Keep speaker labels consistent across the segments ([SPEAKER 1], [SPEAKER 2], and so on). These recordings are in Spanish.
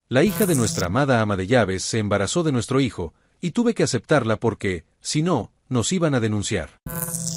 [SPEAKER 1] La hija de nuestra amada ama de llaves se embarazó de nuestro hijo, y tuve que aceptarla porque, si no, nos iban a denunciar.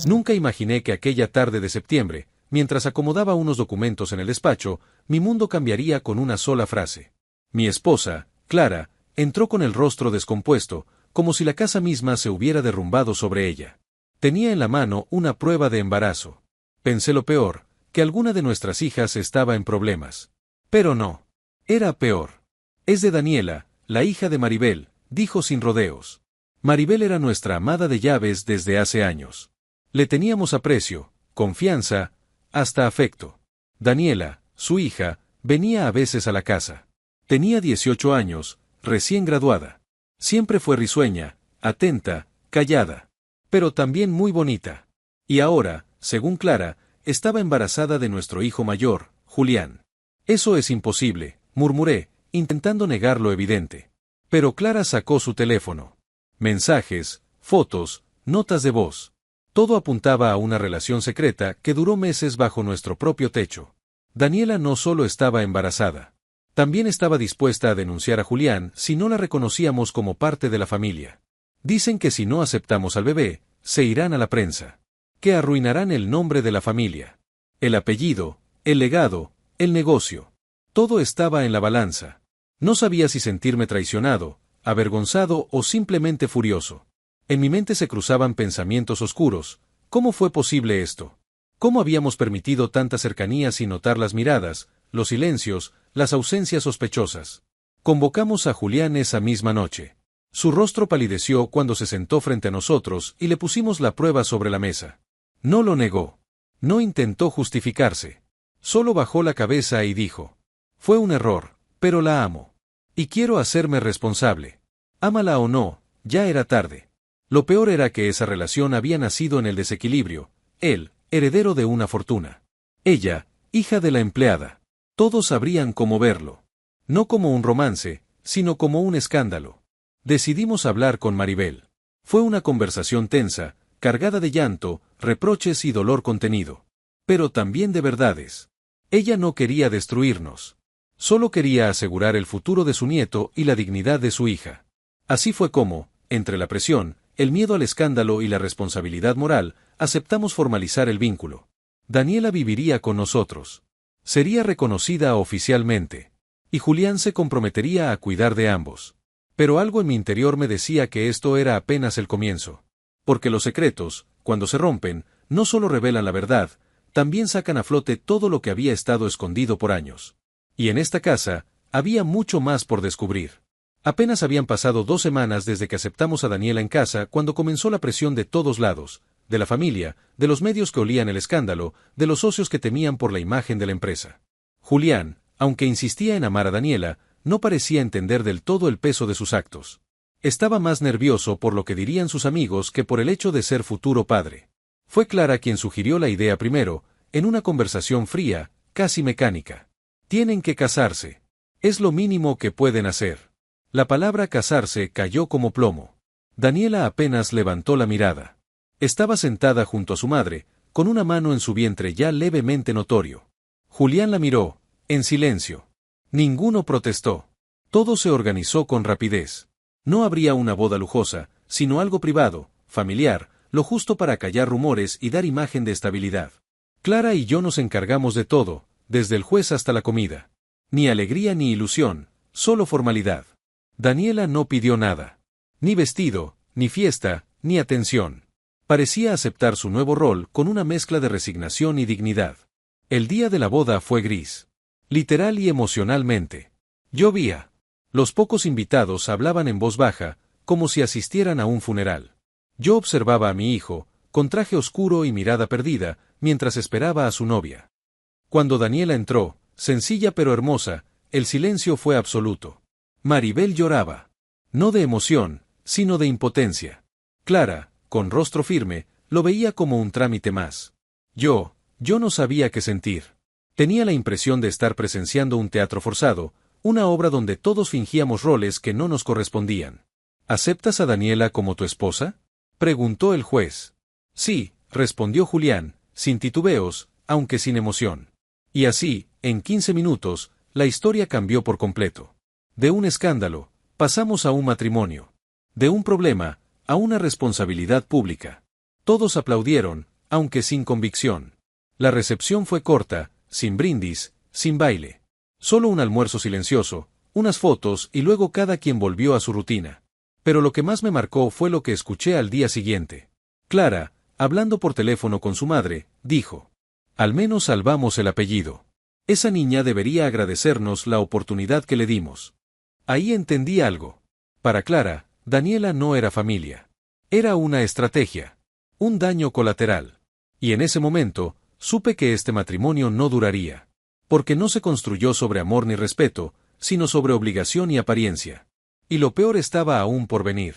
[SPEAKER 1] Nunca imaginé que aquella tarde de septiembre, mientras acomodaba unos documentos en el despacho, mi mundo cambiaría con una sola frase. Mi esposa, Clara, entró con el rostro descompuesto, como si la casa misma se hubiera derrumbado sobre ella. Tenía en la mano una prueba de embarazo. Pensé lo peor, que alguna de nuestras hijas estaba en problemas. Pero no. Era peor. Es de Daniela, la hija de Maribel, dijo sin rodeos. Maribel era nuestra amada de llaves desde hace años. Le teníamos aprecio, confianza, hasta afecto. Daniela, su hija, venía a veces a la casa. Tenía 18 años, recién graduada. Siempre fue risueña, atenta, callada. Pero también muy bonita. Y ahora, según Clara, estaba embarazada de nuestro hijo mayor, Julián. Eso es imposible, murmuré, intentando negar lo evidente. Pero Clara sacó su teléfono. Mensajes, fotos, notas de voz. Todo apuntaba a una relación secreta que duró meses bajo nuestro propio techo. Daniela no solo estaba embarazada. También estaba dispuesta a denunciar a Julián si no la reconocíamos como parte de la familia. Dicen que si no aceptamos al bebé, se irán a la prensa. Que arruinarán el nombre de la familia. El apellido, el legado, el negocio. Todo estaba en la balanza. No sabía si sentirme traicionado, avergonzado o simplemente furioso. En mi mente se cruzaban pensamientos oscuros. ¿Cómo fue posible esto? ¿Cómo habíamos permitido tanta cercanía sin notar las miradas, los silencios, las ausencias sospechosas? Convocamos a Julián esa misma noche. Su rostro palideció cuando se sentó frente a nosotros y le pusimos la prueba sobre la mesa. No lo negó. No intentó justificarse. Solo bajó la cabeza y dijo: fue un error, pero la amo. Y quiero hacerme responsable. Ámala o no, ya era tarde. Lo peor era que esa relación había nacido en el desequilibrio. Él, heredero de una fortuna. Ella, hija de la empleada. Todos sabrían cómo verlo. No como un romance, sino como un escándalo. Decidimos hablar con Maribel. Fue una conversación tensa, cargada de llanto, reproches y dolor contenido. Pero también de verdades. Ella no quería destruirnos. Solo quería asegurar el futuro de su nieto y la dignidad de su hija. Así fue como, entre la presión, el miedo al escándalo y la responsabilidad moral, aceptamos formalizar el vínculo. Daniela viviría con nosotros. Sería reconocida oficialmente. Y Julián se comprometería a cuidar de ambos. Pero algo en mi interior me decía que esto era apenas el comienzo. Porque los secretos, cuando se rompen, no solo revelan la verdad, también sacan a flote todo lo que había estado escondido por años. Y en esta casa, había mucho más por descubrir. Apenas habían pasado 2 semanas desde que aceptamos a Daniela en casa cuando comenzó la presión de todos lados, de la familia, de los medios que olían el escándalo, de los socios que temían por la imagen de la empresa. Julián, aunque insistía en amar a Daniela, no parecía entender del todo el peso de sus actos. Estaba más nervioso por lo que dirían sus amigos que por el hecho de ser futuro padre. Fue Clara quien sugirió la idea primero, en una conversación fría, casi mecánica. Tienen que casarse. Es lo mínimo que pueden hacer. La palabra casarse cayó como plomo. Daniela apenas levantó la mirada. Estaba sentada junto a su madre, con una mano en su vientre ya levemente notorio. Julián la miró, en silencio. Ninguno protestó. Todo se organizó con rapidez. No habría una boda lujosa, sino algo privado, familiar, lo justo para callar rumores y dar imagen de estabilidad. Clara y yo nos encargamos de todo, desde el juez hasta la comida. Ni alegría ni ilusión, solo formalidad. Daniela no pidió nada. Ni vestido, ni fiesta, ni atención. Parecía aceptar su nuevo rol con una mezcla de resignación y dignidad. El día de la boda fue gris. Literal y emocionalmente. Llovía. Los pocos invitados hablaban en voz baja, como si asistieran a un funeral. Yo observaba a mi hijo, con traje oscuro y mirada perdida, mientras esperaba a su novia. Cuando Daniela entró, sencilla pero hermosa, el silencio fue absoluto. Maribel lloraba. No de emoción, sino de impotencia. Clara, con rostro firme, lo veía como un trámite más. Yo no sabía qué sentir. Tenía la impresión de estar presenciando un teatro forzado, una obra donde todos fingíamos roles que no nos correspondían. ¿Aceptas a Daniela como tu esposa?, preguntó el juez. Sí, respondió Julián, sin titubeos, aunque sin emoción. Y así, en 15 minutos, la historia cambió por completo. De un escándalo, pasamos a un matrimonio. De un problema, a una responsabilidad pública. Todos aplaudieron, aunque sin convicción. La recepción fue corta, sin brindis, sin baile. Solo un almuerzo silencioso, unas fotos y luego cada quien volvió a su rutina. Pero lo que más me marcó fue lo que escuché al día siguiente. Clara, hablando por teléfono con su madre, dijo: «Al menos salvamos el apellido. Esa niña debería agradecernos la oportunidad que le dimos». Ahí entendí algo. Para Clara, Daniela no era familia. Era una estrategia. Un daño colateral. Y en ese momento, supe que este matrimonio no duraría. Porque no se construyó sobre amor ni respeto, sino sobre obligación y apariencia. Y lo peor estaba aún por venir.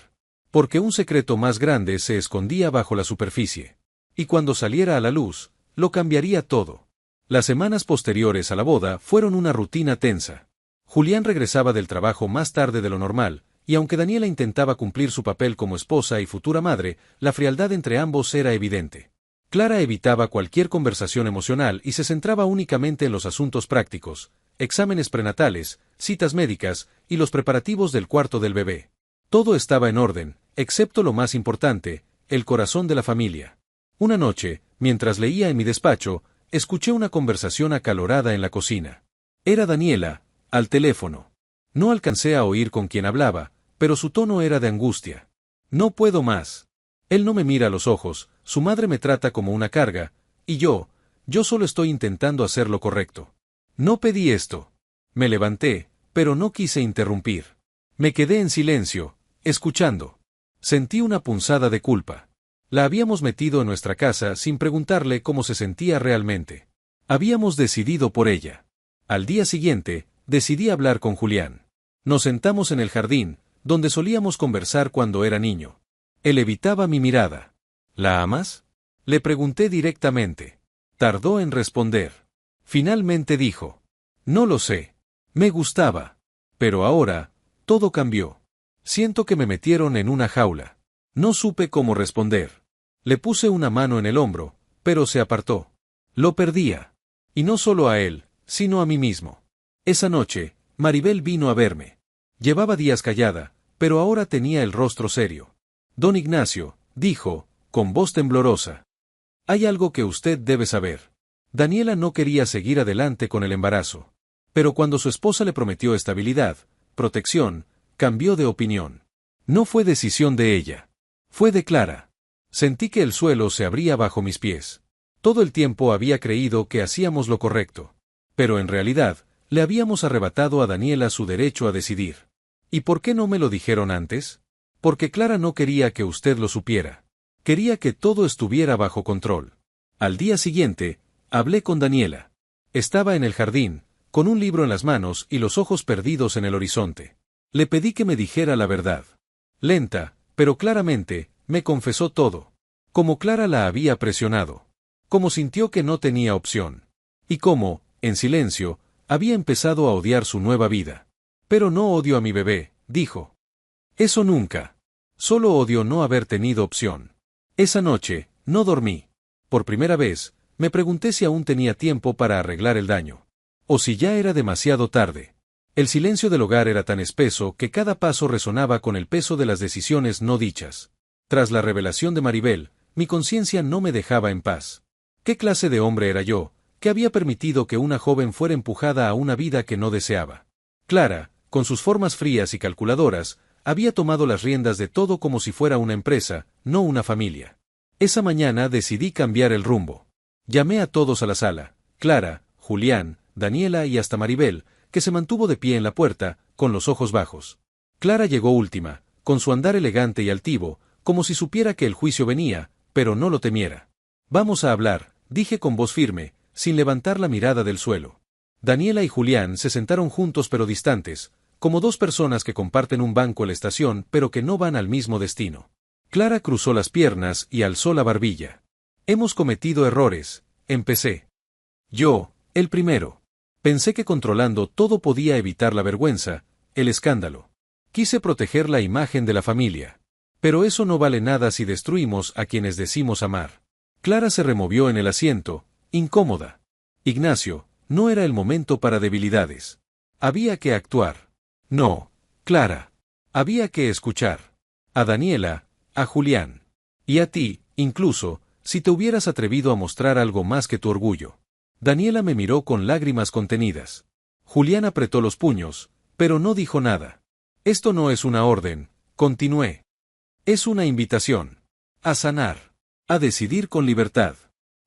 [SPEAKER 1] Porque un secreto más grande se escondía bajo la superficie. Y cuando saliera a la luz, lo cambiaría todo. Las semanas posteriores a la boda fueron una rutina tensa. Julián regresaba del trabajo más tarde de lo normal, y aunque Daniela intentaba cumplir su papel como esposa y futura madre, la frialdad entre ambos era evidente. Clara evitaba cualquier conversación emocional y se centraba únicamente en los asuntos prácticos, exámenes prenatales, citas médicas y los preparativos del cuarto del bebé. Todo estaba en orden, excepto lo más importante, el corazón de la familia. Una noche, mientras leía en mi despacho, escuché una conversación acalorada en la cocina. Era Daniela, al teléfono. No alcancé a oír con quién hablaba, pero su tono era de angustia. «No puedo más. Él no me mira a los ojos, su madre me trata como una carga, y yo solo estoy intentando hacer lo correcto. No pedí esto». Me levanté, pero no quise interrumpir. Me quedé en silencio, escuchando. Sentí una punzada de culpa. La habíamos metido en nuestra casa sin preguntarle cómo se sentía realmente. Habíamos decidido por ella. Al día siguiente, decidí hablar con Julián. Nos sentamos en el jardín, donde solíamos conversar cuando era niño. Él evitaba mi mirada. «¿La amas?», le pregunté directamente. Tardó en responder. Finalmente dijo: «No lo sé. Me gustaba. Pero ahora, todo cambió. Siento que me metieron en una jaula». No supe cómo responder. Le puse una mano en el hombro, pero se apartó. Lo perdía. Y no solo a él, sino a mí mismo. Esa noche, Maribel vino a verme. Llevaba días callada, pero ahora tenía el rostro serio. «Don Ignacio», dijo, con voz temblorosa, «hay algo que usted debe saber». Daniela no quería seguir adelante con el embarazo. Pero cuando su esposa le prometió estabilidad, protección, cambió de opinión. No fue decisión de ella. Fue de Clara. Sentí que el suelo se abría bajo mis pies. Todo el tiempo había creído que hacíamos lo correcto. Pero en realidad, le habíamos arrebatado a Daniela su derecho a decidir. ¿Y por qué no me lo dijeron antes? Porque Clara no quería que usted lo supiera. Quería que todo estuviera bajo control. Al día siguiente, hablé con Daniela. Estaba en el jardín, con un libro en las manos y los ojos perdidos en el horizonte. Le pedí que me dijera la verdad. Lenta, pero claramente, me confesó todo. Cómo Clara la había presionado. Cómo sintió que no tenía opción. Y cómo, en silencio, había empezado a odiar su nueva vida. «Pero no odio a mi bebé», dijo. «Eso nunca. Solo odio no haber tenido opción». Esa noche, no dormí. Por primera vez, me pregunté si aún tenía tiempo para arreglar el daño. O si ya era demasiado tarde. El silencio del hogar era tan espeso que cada paso resonaba con el peso de las decisiones no dichas. Tras la revelación de Maribel, mi conciencia no me dejaba en paz. ¿Qué clase de hombre era yo, que había permitido que una joven fuera empujada a una vida que no deseaba? Clara, con sus formas frías y calculadoras, había tomado las riendas de todo como si fuera una empresa, no una familia. Esa mañana decidí cambiar el rumbo. Llamé a todos a la sala: Clara, Julián, Daniela y hasta Maribel, que se mantuvo de pie en la puerta, con los ojos bajos. Clara llegó última, con su andar elegante y altivo, como si supiera que el juicio venía, pero no lo temiera. «Vamos a hablar», dije con voz firme, sin levantar la mirada del suelo. Daniela y Julián se sentaron juntos pero distantes, como dos personas que comparten un banco en la estación pero que no van al mismo destino. Clara cruzó las piernas y alzó la barbilla. «Hemos cometido errores», empecé. «Yo, el primero. Pensé que controlando todo podía evitar la vergüenza, el escándalo. Quise proteger la imagen de la familia. Pero eso no vale nada si destruimos a quienes decimos amar». Clara se removió en el asiento, incómoda. «Ignacio, no era el momento para debilidades. Había que actuar. No, Clara. Había que escuchar. A Daniela, a Julián. Y a ti, incluso, si te hubieras atrevido a mostrar algo más que tu orgullo. Daniela me miró con lágrimas contenidas. Julián apretó los puños, pero no dijo nada. Esto no es una orden, continué. Es una invitación. A sanar. A decidir con libertad.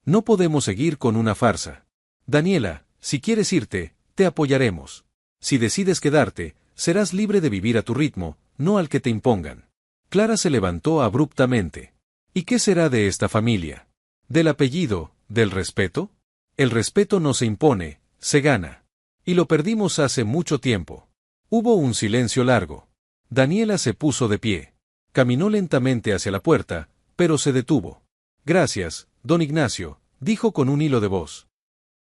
[SPEAKER 1] No podemos seguir con una farsa. Daniela, si quieres irte, te apoyaremos. Si decides quedarte, serás libre de vivir a tu ritmo, no al que te impongan. Clara se levantó abruptamente. ¿Y qué será de esta familia? ¿Del apellido, del respeto? El respeto no se impone, se gana. Y lo perdimos hace mucho tiempo. Hubo un silencio largo. Daniela se puso de pie. Caminó lentamente hacia la puerta, pero se detuvo. Gracias, don Ignacio, dijo con un hilo de voz.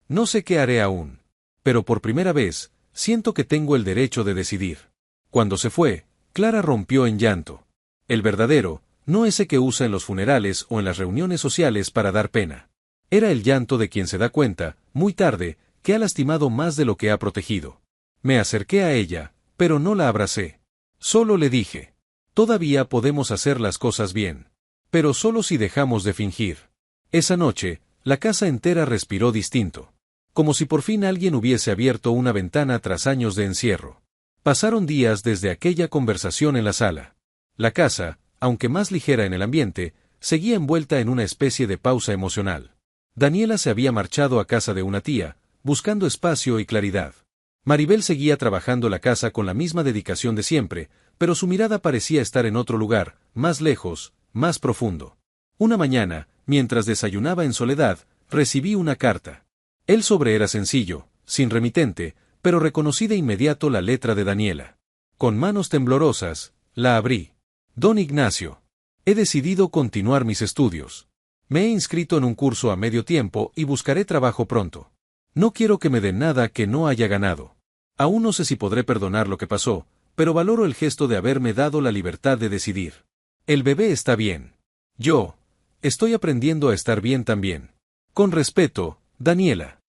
[SPEAKER 1] No sé qué haré aún. Pero por primera vez, siento que tengo el derecho de decidir. Cuando se fue, Clara rompió en llanto. El verdadero, no ese que usa en los funerales o en las reuniones sociales para dar pena. Era el llanto de quien se da cuenta, muy tarde, que ha lastimado más de lo que ha protegido. Me acerqué a ella, pero no la abracé. Solo le dije. Todavía podemos hacer las cosas bien. Pero solo si dejamos de fingir. Esa noche, la casa entera respiró distinto. Como si por fin alguien hubiese abierto una ventana tras años de encierro. Pasaron días desde aquella conversación en la sala. La casa, aunque más ligera en el ambiente, seguía envuelta en una especie de pausa emocional. Daniela se había marchado a casa de una tía, buscando espacio y claridad. Maribel seguía trabajando la casa con la misma dedicación de siempre, pero su mirada parecía estar en otro lugar, más lejos, más profundo. Una mañana, mientras desayunaba en soledad, recibí una carta. El sobre era sencillo, sin remitente, pero reconocí de inmediato la letra de Daniela. Con manos temblorosas, la abrí. Don Ignacio. He decidido continuar mis estudios. Me he inscrito en un curso a medio tiempo y buscaré trabajo pronto. No quiero que me den nada que no haya ganado. Aún no sé si podré perdonar lo que pasó, pero valoro el gesto de haberme dado la libertad de decidir. El bebé está bien. Yo estoy aprendiendo a estar bien también. Con respeto, Daniela.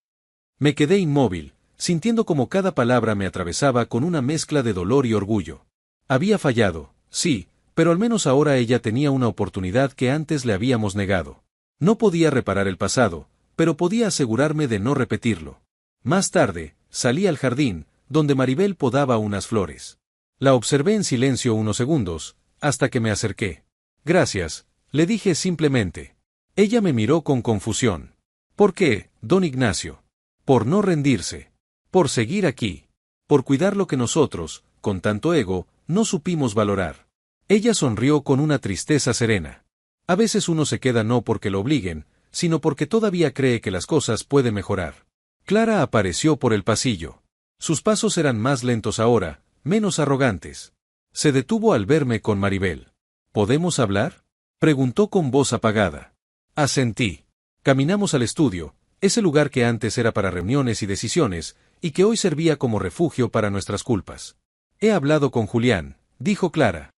[SPEAKER 1] Me quedé inmóvil, sintiendo como cada palabra me atravesaba con una mezcla de dolor y orgullo. Había fallado, sí, pero al menos ahora ella tenía una oportunidad que antes le habíamos negado. No podía reparar el pasado, pero podía asegurarme de no repetirlo. Más tarde, salí al jardín, donde Maribel podaba unas flores. La observé en silencio unos segundos, hasta que me acerqué. Gracias, le dije simplemente. Ella me miró con confusión. ¿Por qué, don Ignacio? Por no rendirse. Por seguir aquí. Por cuidar lo que nosotros, con tanto ego, no supimos valorar. Ella sonrió con una tristeza serena. A veces uno se queda no porque lo obliguen, sino porque todavía cree que las cosas pueden mejorar. Clara apareció por el pasillo. Sus pasos eran más lentos ahora, menos arrogantes. Se detuvo al verme con Maribel. ¿Podemos hablar?, preguntó con voz apagada. Asentí. Caminamos al estudio, ese lugar que antes era para reuniones y decisiones, y que hoy servía como refugio para nuestras culpas. He hablado con Julián, dijo Clara.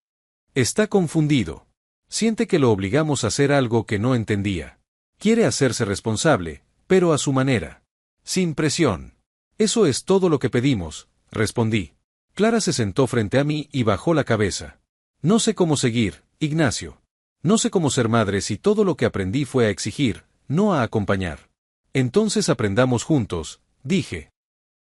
[SPEAKER 1] Está confundido. Siente que lo obligamos a hacer algo que no entendía. Quiere hacerse responsable, pero a su manera. Sin presión. Eso es todo lo que pedimos, respondí. Clara se sentó frente a mí y bajó la cabeza. No sé cómo seguir, Ignacio. No sé cómo ser madre si todo lo que aprendí fue a exigir, no a acompañar. Entonces aprendamos juntos, dije.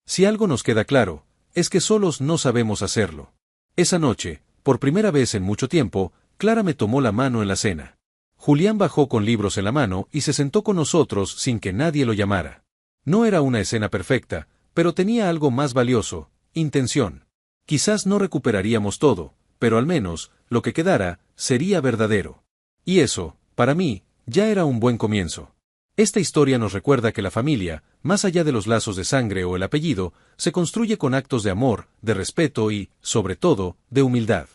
[SPEAKER 1] Si algo nos queda claro, es que solos no sabemos hacerlo. Esa noche, por primera vez en mucho tiempo, Clara me tomó la mano en la cena. Julián bajó con libros en la mano y se sentó con nosotros sin que nadie lo llamara. No era una escena perfecta, pero tenía algo más valioso, intención. Quizás no recuperaríamos todo, pero al menos, lo que quedara, sería verdadero. Y eso, para mí, ya era un buen comienzo. Esta historia nos recuerda que la familia, más allá de los lazos de sangre o el apellido, se construye con actos de amor, de respeto y, sobre todo, de humildad.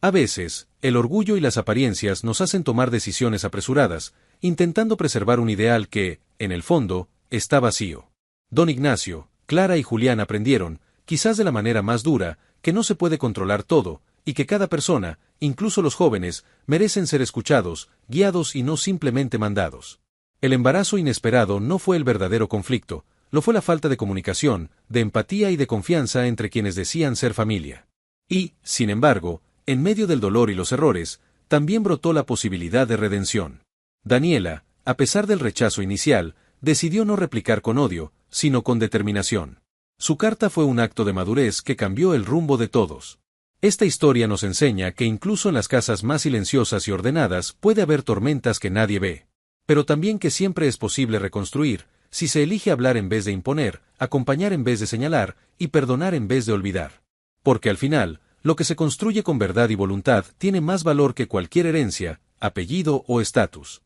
[SPEAKER 1] A veces, el orgullo y las apariencias nos hacen tomar decisiones apresuradas, intentando preservar un ideal que, en el fondo, está vacío. Don Ignacio, Clara y Julián aprendieron, quizás de la manera más dura, que no se puede controlar todo, y que cada persona, incluso los jóvenes, merecen ser escuchados, guiados y no simplemente mandados. El embarazo inesperado no fue el verdadero conflicto, lo fue la falta de comunicación, de empatía y de confianza entre quienes decían ser familia. Y, sin embargo, en medio del dolor y los errores, también brotó la posibilidad de redención. Daniela, a pesar del rechazo inicial, decidió no replicar con odio, sino con determinación. Su carta fue un acto de madurez que cambió el rumbo de todos. Esta historia nos enseña que incluso en las casas más silenciosas y ordenadas puede haber tormentas que nadie ve. Pero también que siempre es posible reconstruir, si se elige hablar en vez de imponer, acompañar en vez de señalar, y perdonar en vez de olvidar. Porque al final, lo que se construye con verdad y voluntad tiene más valor que cualquier herencia, apellido o estatus.